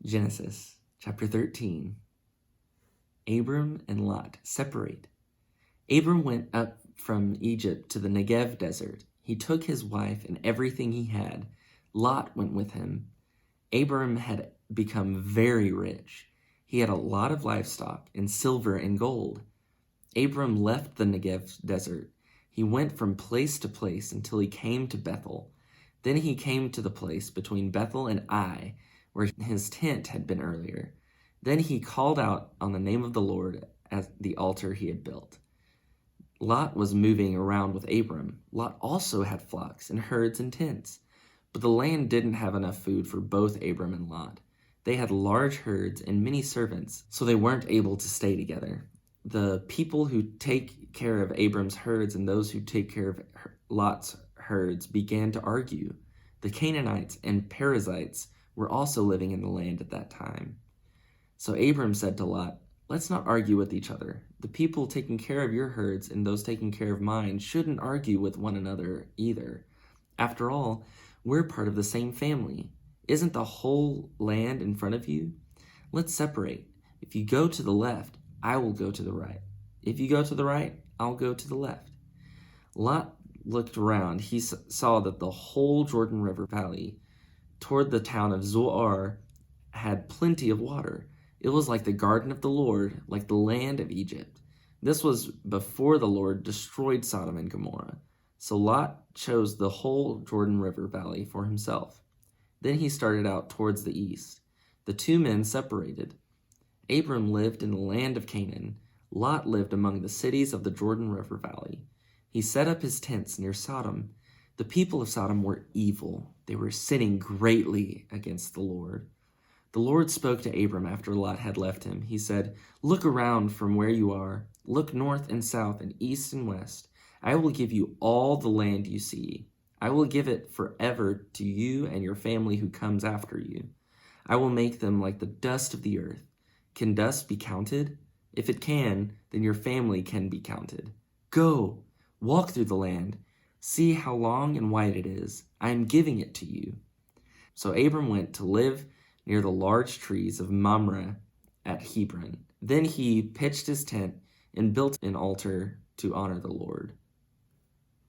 Genesis chapter 13. Abram and Lot separate. Abram went up from Egypt to the Negev desert. He took his wife and everything he had. Lot went with him. Abram had become very rich. He had a lot of livestock and silver and gold. Abram left the Negev desert. He went from place to place until he came to Bethel. Then he came to the place between Bethel and Ai, where his tent had been earlier. Then he called out on the name of the Lord at the altar he had built. Lot was moving around with Abram. Lot also had flocks and herds and tents. But the land didn't have enough food for both Abram and Lot. They had large herds and many servants, so they weren't able to stay together. The people who take care of Abram's herds and those who take care of Lot's herds began to argue. The Canaanites and Perizzites were also living in the land at that time. So Abram said to Lot, "Let's not argue with each other. The people taking care of your herds and those taking care of mine shouldn't argue with one another either. After all, we're part of the same family. Isn't the whole land in front of you? Let's separate. If you go to the left, I will go to the right. If you go to the right, I'll go to the left." Lot looked around. He saw that the whole Jordan River Valley toward the town of Zoar had plenty of water. It was like the garden of the Lord, like the land of Egypt. This was before the Lord destroyed Sodom and Gomorrah. So Lot chose the whole Jordan River Valley for himself. Then he started out towards the east. The two men separated. Abram lived in the land of Canaan. Lot lived among the cities of the Jordan River Valley. He set up his tents near Sodom. The people of Sodom were evil. They were sinning greatly against the Lord. The Lord spoke to Abram after Lot had left him. He said, "Look around from where you are. Look north and south and east and west. I will give you all the land you see. I will give it forever to you and your family who comes after you. I will make them like the dust of the earth. Can dust be counted? If it can, then your family can be counted. Go, walk through the land. See how long and wide it is. I am giving it to you." So Abram went to live near the large trees of Mamre at Hebron. Then he pitched his tent and built an altar to honor the Lord.